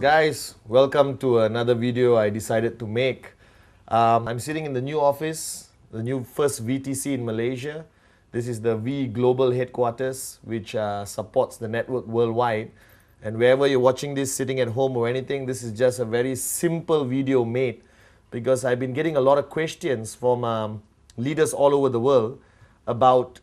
Guys, welcome to another video I decided to make. I'm sitting in the new office, the new first VTC in Malaysia. This is the V Global Headquarters, which supports the network worldwide. And wherever you're watching this, sitting at home or anything, this is just a very simple video made because I've been getting a lot of questions from leaders all over the world about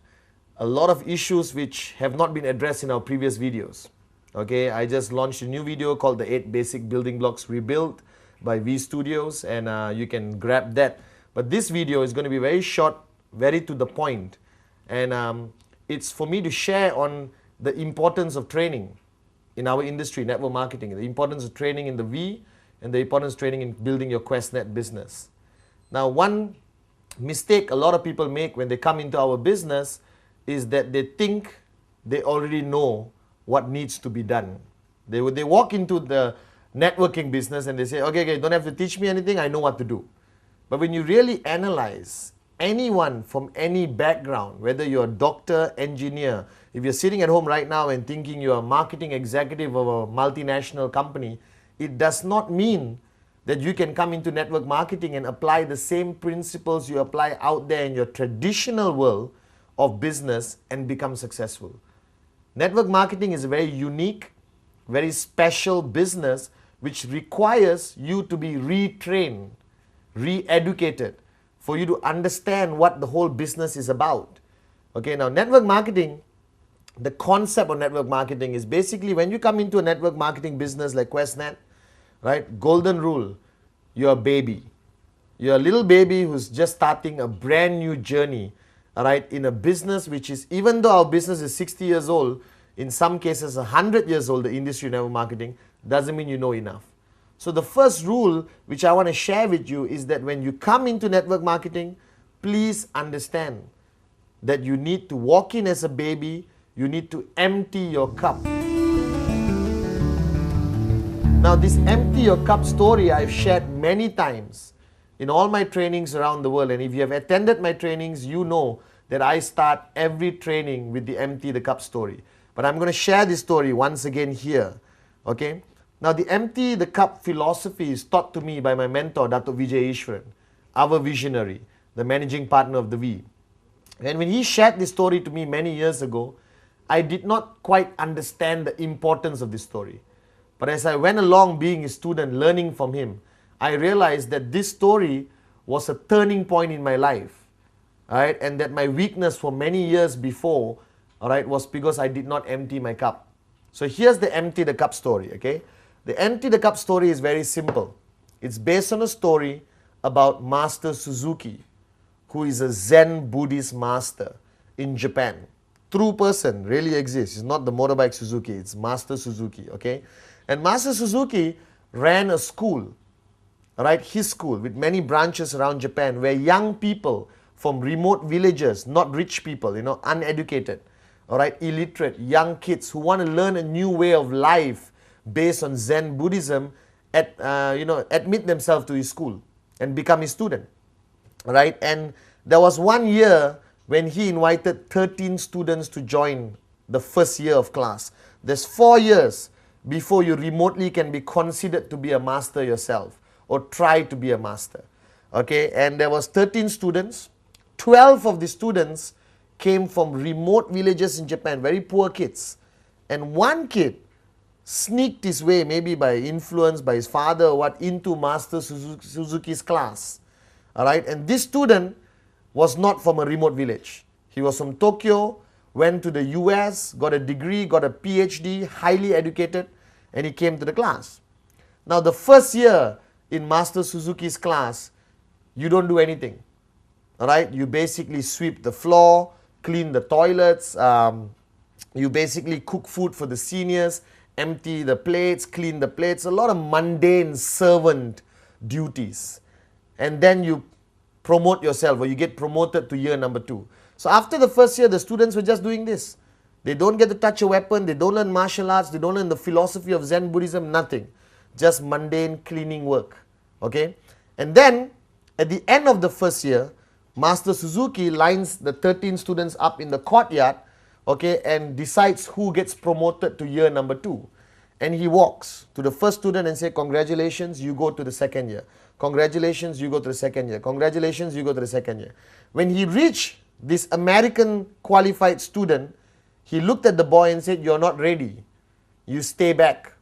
a lot of issues which have not been addressed in our previous videos. Okay, I just launched a new video called the 8 Basic Building Blocks Rebuilt by V Studios, and you can grab that. But this video is going to be very short, very to the point, and it's for me to share on the importance of training in our industry, network marketing, the importance of training in the V, and the importance of training in building your QuestNet business. Now, one mistake a lot of people make when they come into our business is that they think they already know what needs to be done. They walk into the networking business and they say, okay, don't have to teach me anything, I know what to do. But when you really analyze anyone from any background, whether you're a doctor, engineer, if you're sitting at home right now and thinking you're a marketing executive of a multinational company, it does not mean that you can come into network marketing and apply the same principles you apply out there in your traditional world of business and become successful. Network marketing is a very unique, very special business which requires you to be retrained, re-educated, for you to understand what the whole business is about. Okay, now network marketing, the concept of network marketing is basically when you come into a network marketing business like QuestNet, right? Golden rule, you're a baby. You're a little baby who's just starting a brand new journey, all right, in a business which is, even though our business is 60 years old, in some cases 100 years old, the industry of network marketing, doesn't mean you know enough. So the first rule which I want to share with you is that when you come into network marketing, please understand that you need to walk in as a baby, you need to empty your cup. Now this empty your cup story I've shared many times in all my trainings around the world, and if you have attended my trainings, you know that I start every training with the empty the cup story. But I'm going to share this story once again here. Okay? Now the empty the cup philosophy is taught to me by my mentor, Dato' Vijay Ishwaran, our visionary, the managing partner of the V. And when he shared this story to me many years ago, I did not quite understand the importance of this story. But as I went along being a student, learning from him, I realized that this story was a turning point in my life, all right, and that my weakness for many years before, all right, was because I did not empty my cup. So here's the empty the cup story, okay? The empty the cup story is very simple. It's based on a story about Master Suzuki, who is a Zen Buddhist master in Japan. True person, really exists. It's not the motorbike Suzuki, it's Master Suzuki, okay? And Master Suzuki ran a school, right, his school with many branches around Japan where young people from remote villages, not rich people, you know, uneducated, all right, illiterate, young kids who want to learn a new way of life based on Zen Buddhism, admit themselves to his school and become his student, all right? And there was one year when he invited 13 students to join the first year of class. There's 4 years before you remotely can be considered to be a master yourself or try to be a master. Okay, and there was 13 students. 12 of the students came from remote villages in Japan, very poor kids. And one kid sneaked his way, maybe by influence by his father or what, into Master Suzuki's class. All right, and this student was not from a remote village. He was from Tokyo, went to the US, got a degree, got a PhD, highly educated, and he came to the class. Now the first year in Master Suzuki's class, you don't do anything. All right, you basically sweep the floor, clean the toilets, you basically cook food for the seniors, empty the plates, clean the plates, a lot of mundane servant duties. And then you promote yourself, or you get promoted to year number 2. So after the first year, the students were just doing this. They don't get to touch a weapon, they don't learn martial arts, they don't learn the philosophy of Zen Buddhism, nothing. Just mundane cleaning work, okay? And then, at the end of the first year, Master Suzuki lines the 13 students up in the courtyard, okay, and decides who gets promoted to year number 2. And he walks to the first student and say, congratulations, you go to the second year. Congratulations, you go to the second year. Congratulations, you go to the second year. When he reached this American qualified student, he looked at the boy and said, you're not ready. You stay back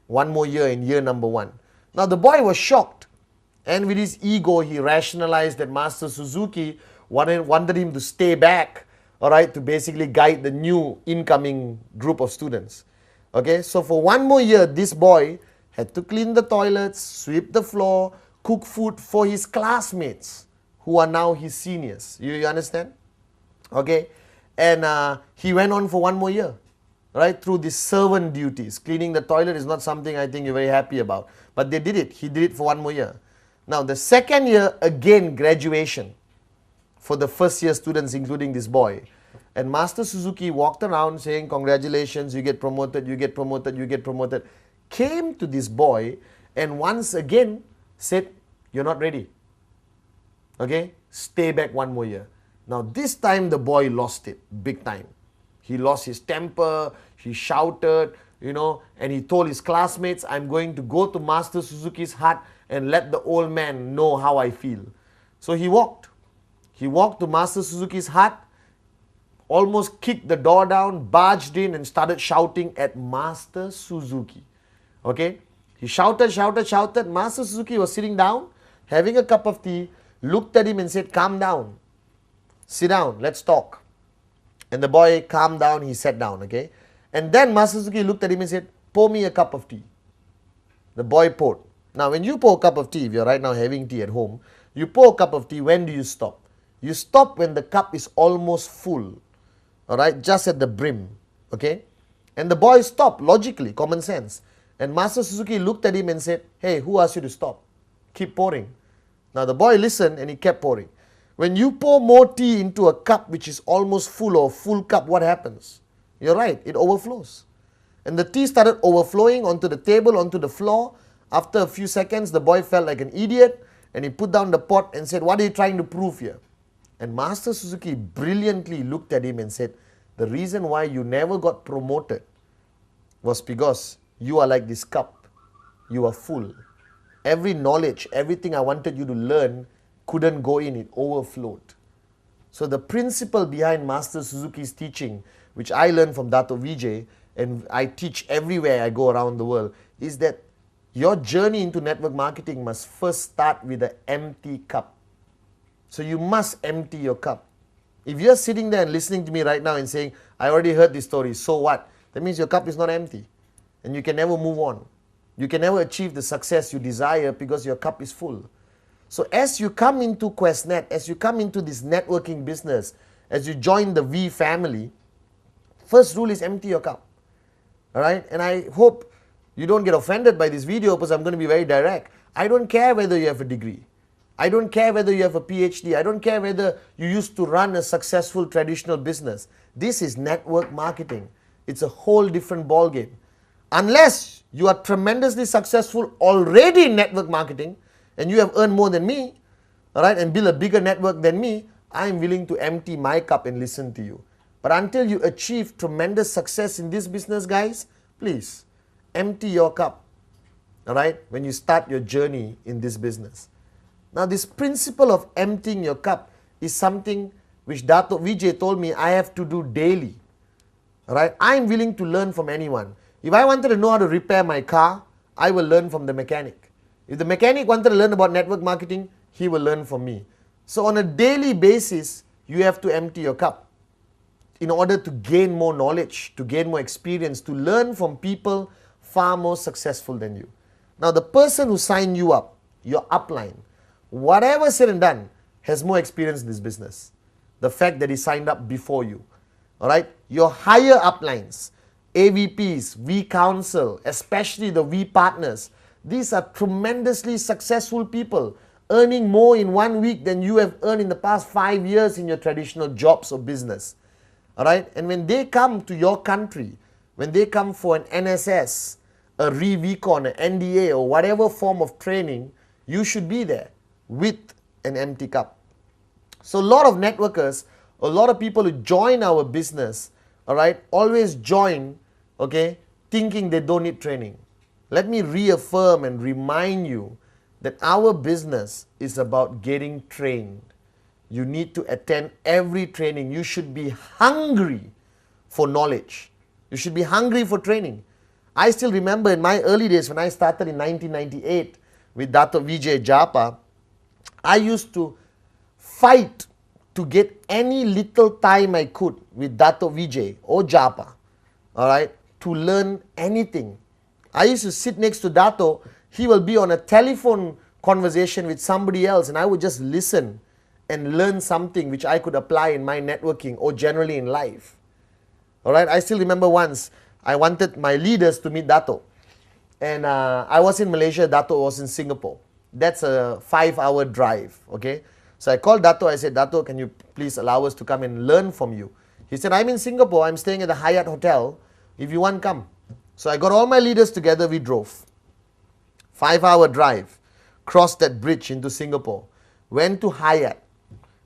one more year in year number 1. Now the boy was shocked. And with his ego, he rationalized that Master Suzuki wanted him to stay back, all right, to basically guide the new incoming group of students. Okay, so for one more year, this boy had to clean the toilets, sweep the floor, cook food for his classmates who are now his seniors. You understand? Okay, and he went on for one more year, right, through these servant duties. Cleaning the toilet is not something I think you're very happy about, but they did it. He did it for one more year. Now the second year, again graduation for the first year students, including this boy. And Master Suzuki walked around saying, congratulations, you get promoted, you get promoted, you get promoted. Came to this boy and once again said, you're not ready. Okay, stay back one more year. Now this time the boy lost it big time. He lost his temper, he shouted, and he told his classmates, I'm going to go to Master Suzuki's hut and let the old man know how I feel. So he walked. He walked to Master Suzuki's hut, almost kicked the door down, barged in and started shouting at Master Suzuki. Okay? He shouted. Master Suzuki was sitting down, having a cup of tea, looked at him and said, calm down. Sit down, let's talk. And the boy calmed down, he sat down, okay? And then Master Suzuki looked at him and said, pour me a cup of tea. The boy poured. Now, when you pour a cup of tea, if you're right now having tea at home, you pour a cup of tea, when do you stop? You stop when the cup is almost full, all right, just at the brim, okay? And the boy stopped, logically, common sense. And Master Suzuki looked at him and said, hey, who asked you to stop? Keep pouring. Now, the boy listened and he kept pouring. When you pour more tea into a cup which is almost full or full cup, what happens? You're right, it overflows. And the tea started overflowing onto the table, onto the floor. After a few seconds, the boy felt like an idiot and he put down the pot and said, what are you trying to prove here? And Master Suzuki brilliantly looked at him and said, the reason why you never got promoted was because you are like this cup. You are full. Every knowledge, everything I wanted you to learn couldn't go in, it overflowed. So the principle behind Master Suzuki's teaching, which I learned from Dato Vijay, and I teach everywhere I go around the world, is that your journey into network marketing must first start with an empty cup. So you must empty your cup. If you're sitting there and listening to me right now and saying, I already heard this story, so what? That means your cup is not empty. And you can never move on. You can never achieve the success you desire because your cup is full. So as you come into QuestNet, as you come into this networking business, as you join the V family, first rule is empty your cup. All right? And I hope you don't get offended by this video because I'm going to be very direct. I don't care whether you have a degree. I don't care whether you have a PhD. I don't care whether you used to run a successful traditional business. This is network marketing. It's a whole different ballgame. Unless you are tremendously successful already in network marketing and you have earned more than me, all right, and build a bigger network than me, I'm willing to empty my cup and listen to you. But until you achieve tremendous success in this business, guys, please empty your cup, all right, when you start your journey in this business. Now, this principle of emptying your cup is something which Dato Vijay told me I have to do daily. All right? I'm willing to learn from anyone. If I wanted to know how to repair my car, I will learn from the mechanic. If the mechanic wanted to learn about network marketing, he will learn from me. So on a daily basis, you have to empty your cup in order to gain more knowledge, to gain more experience, to learn from people far more successful than you. Now, the person who signed you up, your upline, whatever said and done, has more experience in this business. The fact that he signed up before you. All right? Your higher uplines, AVPs, V Council, especially the V partners, these are tremendously successful people, earning more in 1 week than you have earned in the past 5 years in your traditional jobs or business. All right? And when they come to your country, when they come for an NSS, a ReVcon, an NDA, or whatever form of training, you should be there with an empty cup. So a lot of networkers, a lot of people who join our business, all right, always join, okay, thinking they don't need training. Let me reaffirm and remind you that our business is about getting trained. You need to attend every training. You should be hungry for knowledge. You should be hungry for training. I still remember in my early days when I started in 1998 with Dato Vijay Japa, I used to fight to get any little time I could with Dato Vijay or Japa, all right, to learn anything. I used to sit next to Dato. He will be on a telephone conversation with somebody else and I would just listen and learn something which I could apply in my networking or generally in life. All right, I still remember once I wanted my leaders to meet Dato. And I was in Malaysia, Dato was in Singapore. That's a 5-hour drive, okay? So I called Dato, I said, Dato, can you please allow us to come and learn from you? He said, I'm in Singapore, I'm staying at the Hyatt Hotel. If you want, come. So I got all my leaders together, we drove. 5-hour drive, crossed that bridge into Singapore, went to Hyatt,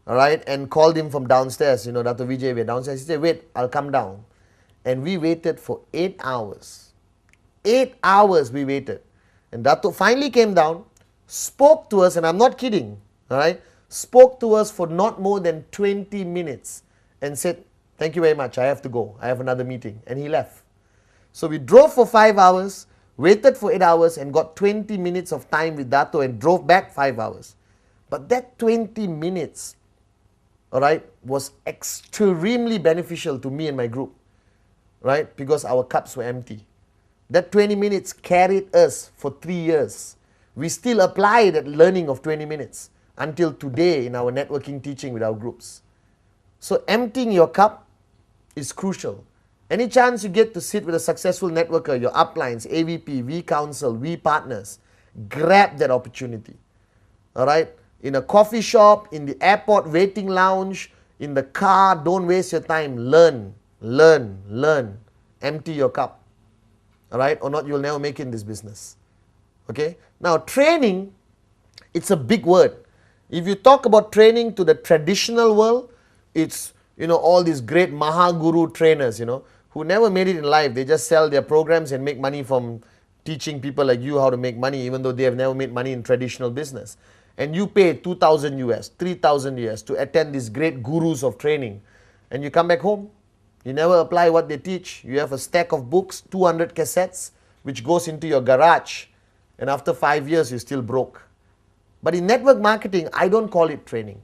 all right, and called him from downstairs. You know, Dato Vijay, we're downstairs. He said, wait, I'll come down. And we waited for 8 hours. 8 hours we waited. And Dato finally came down, spoke to us, and I'm not kidding, all right, spoke to us for not more than 20 minutes and said, thank you very much, I have to go, I have another meeting. And he left. So we drove for 5 hours, waited for 8 hours and got 20 minutes of time with Dato and drove back 5 hours. But that 20 minutes, all right, was extremely beneficial to me and my group, right, because our cups were empty. That 20 minutes carried us for 3 years. We still apply that learning of 20 minutes until today in our networking teaching with our groups. So emptying your cup is crucial. Any chance you get to sit with a successful networker, your uplines, AVP, V Council, V Partners, grab that opportunity. All right? In a coffee shop, in the airport waiting lounge, in the car, don't waste your time. Learn, learn, learn. Empty your cup. All right? Or not, you'll never make it in this business. Okay? Now, training, it's a big word. If you talk about training to the traditional world, it's, you know, all these great Mahaguru trainers, you know, who never made it in life. They just sell their programs and make money from teaching people like you how to make money, even though they have never made money in traditional business. And you pay 2,000 US, 3,000 US to attend these great gurus of training. And you come back home, you never apply what they teach. You have a stack of books, 200 cassettes, which goes into your garage. And after 5 years, you're still broke. But in network marketing, I don't call it training.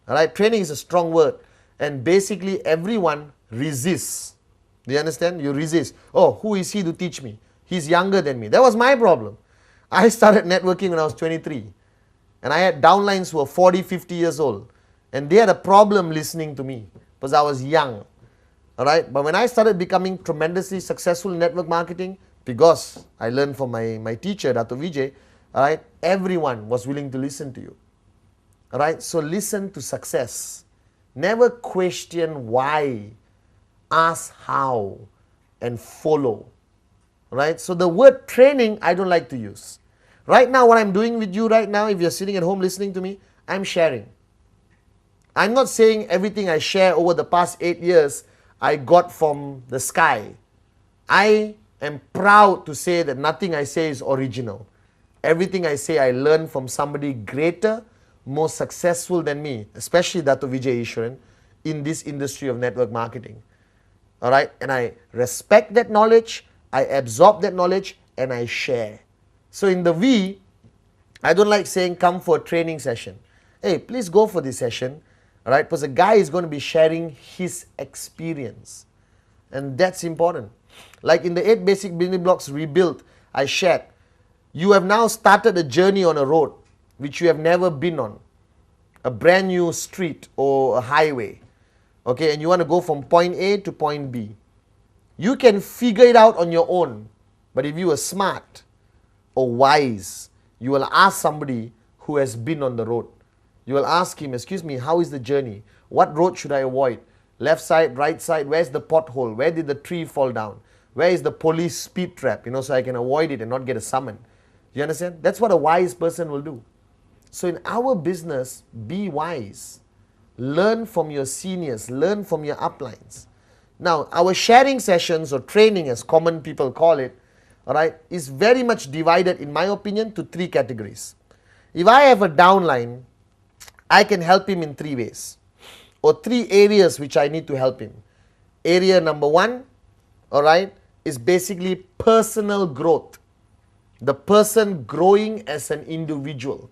All right, training is a strong word. And basically, everyone resists. Do you understand? You resist. Oh, who is he to teach me? He's younger than me. That was my problem. I started networking when I was 23. And I had downlines who were 40, 50 years old. And they had a problem listening to me because I was young. All right. But when I started becoming tremendously successful in network marketing, because I learned from my teacher, Dato Vijay, all right, everyone was willing to listen to you. All right. So listen to success. Never question why. Ask how and follow. Right? So the word training, I don't like to use. Right now, what I'm doing with you right now, if you're sitting at home listening to me, I'm sharing. I'm not saying everything I share over the past 8 years I got from the sky. I am proud to say that nothing I say is original. Everything I say I learned from somebody greater, more successful than me, especially Dato Vijay Ishwaran, in this industry of network marketing. All right, and I respect that knowledge, I absorb that knowledge, and I share. So in the V, I don't like saying come for a training session. Hey, please go for this session, all right, because the guy is going to be sharing his experience. And that's important. Like in the 8 basic building blocks rebuilt, I shared, you have now started a journey on a road which you have never been on, a brand new street or a highway. Okay, and you want to go from point A to point B. You can figure it out on your own. But if you are smart or wise, you will ask somebody who has been on the road. You will ask him, excuse me, how is the journey? What road should I avoid? Left side, right side, where's the pothole? Where did the tree fall down? Where is the police speed trap? You know, so I can avoid it and not get a summon. You understand? That's what a wise person will do. So in our business, be wise. Learn from your seniors, learn from your uplines. Now, our sharing sessions or training, as common people call it, all right, is very much divided, in my opinion, to 3 categories. If I have a downline, I can help him in 3 ways, or 3 areas which I need to help him. Area number 1, all right, is basically personal growth. The person growing as an individual,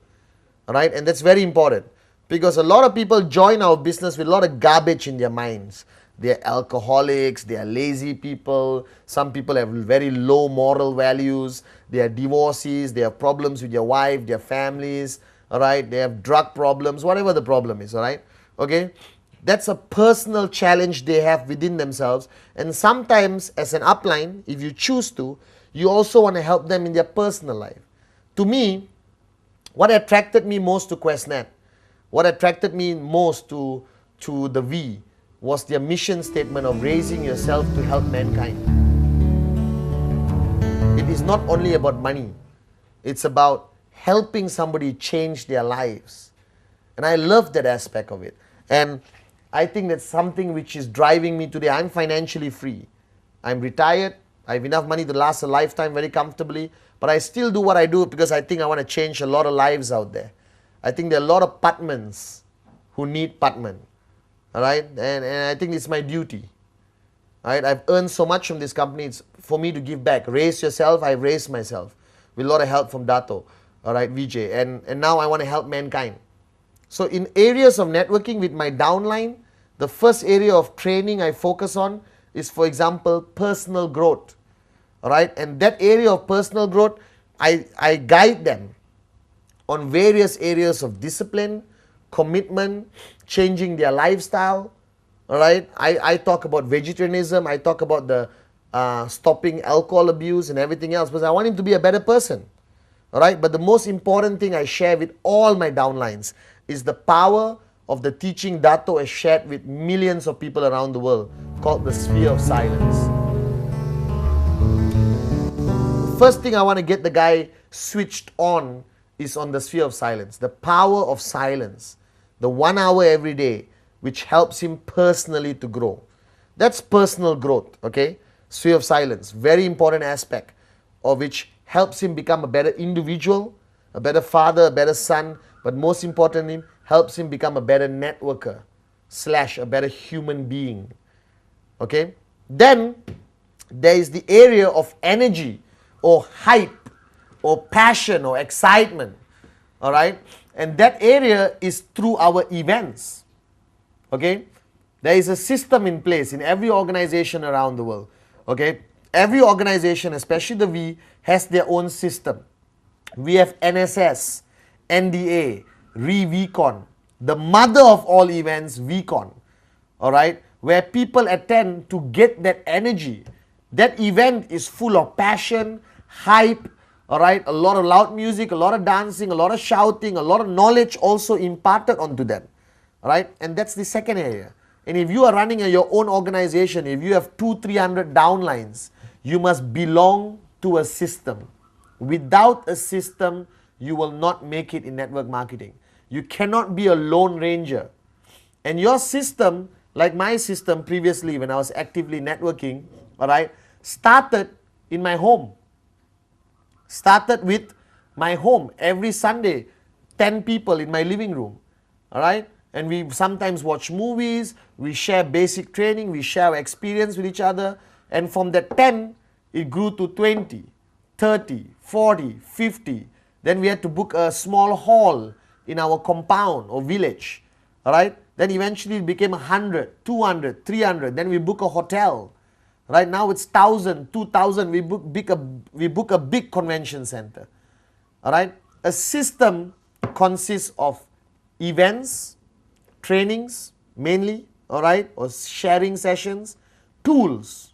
all right, and that's very important because a lot of people join our business with a lot of garbage in their minds. They're alcoholics, they are lazy people, some people have very low moral values, they are divorcees, they have problems with their wife, their families, all right, they have drug problems, whatever the problem is, all right, okay. That's a personal challenge they have within themselves, and sometimes as an upline, if you choose to, you also want to help them in their personal life. To me, what attracted me most to QuestNet, what attracted me most to the V, was their mission statement of raising yourself to help mankind. It is not only about money, it's about helping somebody change their lives. And I love that aspect of it. And I think that's something which is driving me today. I'm financially free. I'm retired. I have enough money to last a lifetime very comfortably. But I still do what I do because I think I want to change a lot of lives out there. I think there are a lot of Patmans who need Patman. All right? And I think it's my duty. All right? I've earned so much from this company. It's for me to give back. Raise yourself. I've raised myself with a lot of help from Dato. All right, Vijay. And now I want to help mankind. So in areas of networking with my downline, the first area of training I focus on is, for example, personal growth. All right, and that area of personal growth, I guide them on various areas of discipline, commitment, changing their lifestyle. All right, I talk about vegetarianism, I talk about the stopping alcohol abuse and everything else because I want him to be a better person. All right, but the most important thing I share with all my downlines is the power of the teaching Dato has shared with millions of people around the world, called the sphere of silence. First thing I want to get the guy switched on is on the sphere of silence, the power of silence, the 1 hour every day, which helps him personally to grow. That's personal growth, okay? Sphere of silence, very important aspect of which helps him become a better individual, a better father, a better son, but most importantly, helps him become a better networker / a better human being. Okay? Then there is the area of energy or hype or passion or excitement. All right? And that area is through our events. Okay? There is a system in place in every organization around the world. Okay? Every organization, especially the V, has their own system. We have NSS, NDA, VCon, the mother of all events, VCon, all right, where people attend to get that energy. That event is full of passion, hype, all right, a lot of loud music, a lot of dancing, a lot of shouting, a lot of knowledge also imparted onto them, all right, and that's the second area. And if you are running your own organization, if you have 200-300 downlines, you must belong to a system. Without a system, you will not make it in network marketing. You cannot be a lone ranger. And your system, like my system previously when I was actively networking, all right, started in my home. Started with my home. Every Sunday, 10 people in my living room, all right? And we sometimes watch movies, we share basic training, we share our experience with each other. And from that 10, it grew to 20, 30, 40, 50. Then we had to book a small hall in our compound or village, all right? Then eventually it became 100, 200, 300. Then we book a hotel. Right now it's 1,000, 2,000. We book a big convention center. All right? A system consists of events, trainings mainly, all right, or sharing sessions, tools.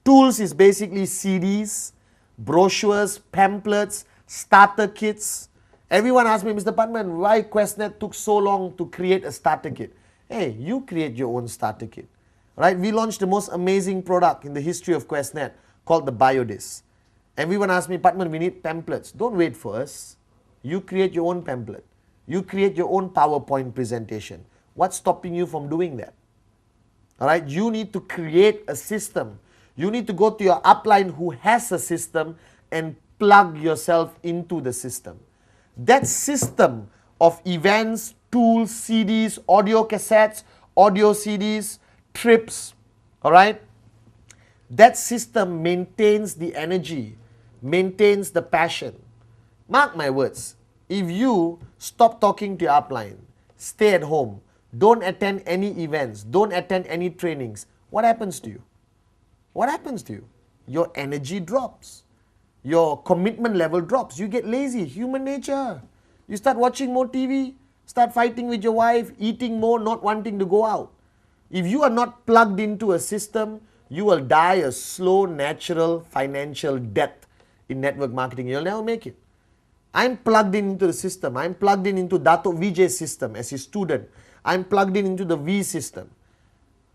Tools is basically CDs, brochures, pamphlets, starter kits. Everyone asks me, Mr. Patman, why QuestNet took so long to create a starter kit? Hey, you create your own starter kit. Right? We launched the most amazing product in the history of QuestNet called the BioDisc. Everyone asks me, Patman, we need pamphlets. Don't wait for us. You create your own pamphlet. You create your own PowerPoint presentation. What's stopping you from doing that? All right, you need to create a system. You need to go to your upline who has a system and plug yourself into the system. That system of events, tools, CDs, audio cassettes, audio CDs, trips, all right, that system maintains the energy, maintains the passion. Mark my words, if you stop talking to your upline, stay at home, don't attend any events, don't attend any trainings, what happens to you? What happens to you? Your energy drops. Your commitment level drops. You get lazy, human nature. You start watching more TV, start fighting with your wife, eating more, not wanting to go out. If you are not plugged into a system, you will die a slow, natural, financial death in network marketing. You'll never make it. I'm plugged into the system. I'm plugged into Dato Vijay's system as his student. I'm plugged into the V system.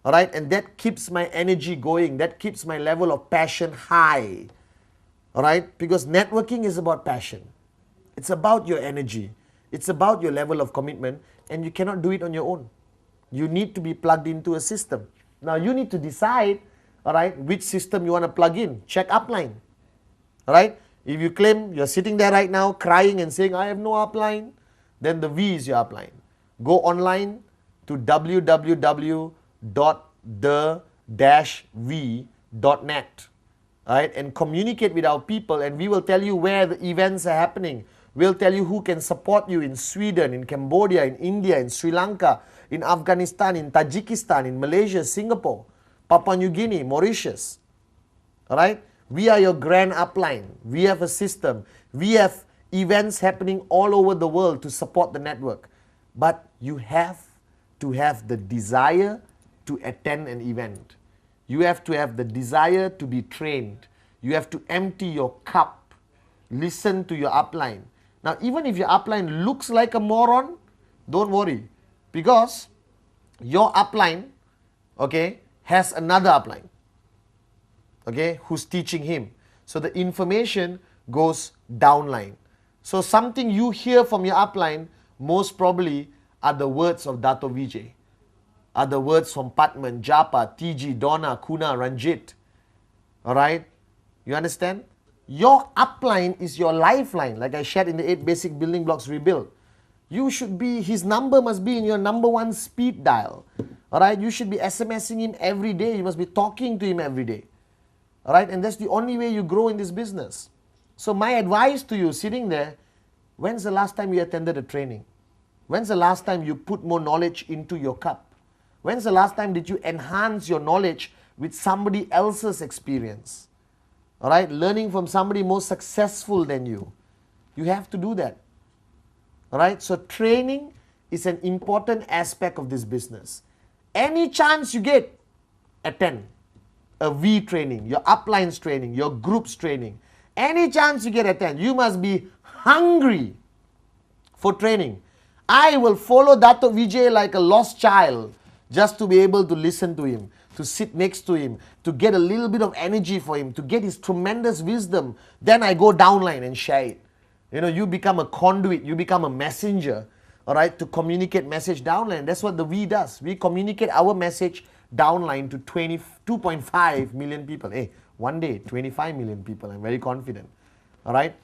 All right, and that keeps my energy going. That keeps my level of passion high. All right, because networking is about passion. It's about your energy. It's about your level of commitment, and you cannot do it on your own. You need to be plugged into a system. Now you need to decide, all right, which system you want to plug in. Check upline. All right, if you claim you're sitting there right now crying and saying, I have no upline, then the V is your upline. Go online to www.the-v.net, right, and communicate with our people, and we will tell you where the events are happening. We'll tell you who can support you in Sweden, in Cambodia, in India, in Sri Lanka, in Afghanistan, in Tajikistan, in Malaysia, Singapore, Papua New Guinea, Mauritius. All right, we are your grand upline. We have a system. We have events happening all over the world to support the network. But you have to have the desire to attend an event. You have to have the desire to be trained. You have to empty your cup. Listen to your upline. Now, even if your upline looks like a moron, don't worry, because your upline, okay, has another upline, okay, who's teaching him. So the information goes downline. So something you hear from your upline most probably are the words of Dato Vijay, are the words from Patman, Japa, TG, Donna, Kuna, Ranjit. All right? You understand? Your upline is your lifeline, like I shared in the 8 basic building blocks rebuild. You should be, his number must be in your number 1 speed dial. All right? You should be SMSing him every day. You must be talking to him every day. All right? And that's the only way you grow in this business. So my advice to you sitting there, when's the last time you attended a training? When's the last time you put more knowledge into your cup? When's the last time did you enhance your knowledge with somebody else's experience? All right, learning from somebody more successful than you. You have to do that. All right, so training is an important aspect of this business. Any chance you get, attend a V training, your uplines training, your groups training. Any chance you get, attend. You must be hungry for training. I will follow Dato Vijay like a lost child just to be able to listen to him, to sit next to him, to get a little bit of energy for him, to get his tremendous wisdom. Then I go downline and share it. You know, you become a conduit, you become a messenger, all right, to communicate message downline. That's what the V does. We communicate our message downline to 2.5 million people. Hey, one day, 25 million people. I'm very confident. All right.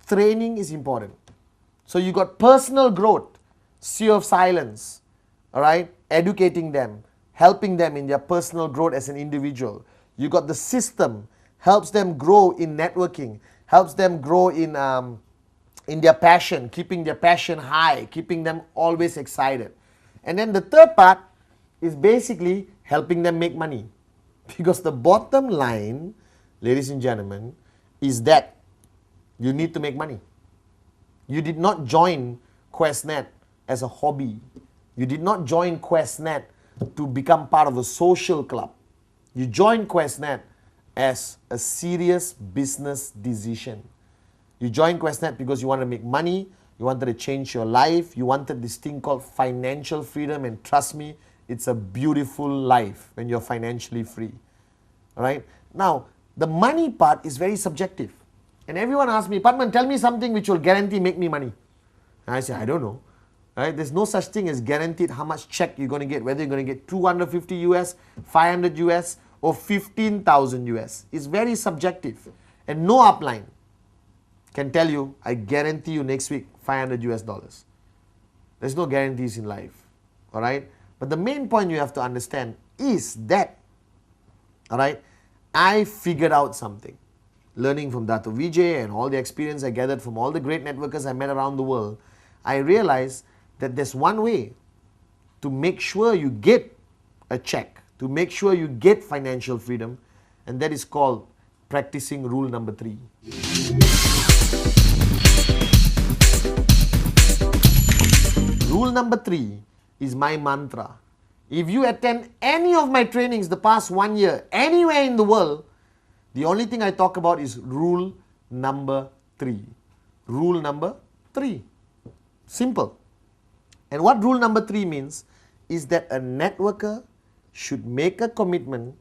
Training is important. So you got personal growth, Sea of Silence, all right, educating them, helping them in their personal growth as an individual. You got the system, helps them grow in networking, helps them grow in their passion, keeping their passion high, keeping them always excited. And then the third part is basically helping them make money. Because the bottom line, ladies and gentlemen, is that you need to make money. You did not join QuestNet as a hobby. You did not join QuestNet to become part of a social club. You joined QuestNet as a serious business decision. You joined QuestNet because you wanted to make money, you wanted to change your life, you wanted this thing called financial freedom, and trust me, it's a beautiful life when you're financially free. All right? Now, the money part is very subjective. And everyone asks me, Padman, tell me something which will guarantee make me money. And I say, I don't know. Right? There's no such thing as guaranteed how much check you're going to get, whether you're going to get 250 US, 500 US, or 15,000 US. It's very subjective. And no upline can tell you, I guarantee you next week 500 US dollars. There's no guarantees in life. Alright? But the main point you have to understand is that, alright, I figured out something. Learning from Dato Vijay and all the experience I gathered from all the great networkers I met around the world, I realized that there's one way to make sure you get a check, to make sure you get financial freedom, and that is called practicing rule number 3. Rule number 3 is my mantra. If you attend any of my trainings the past 1 year, anywhere in the world, the only thing I talk about is rule number 3. Rule number 3. Simple. And what rule number 3 means is that a networker should make a commitment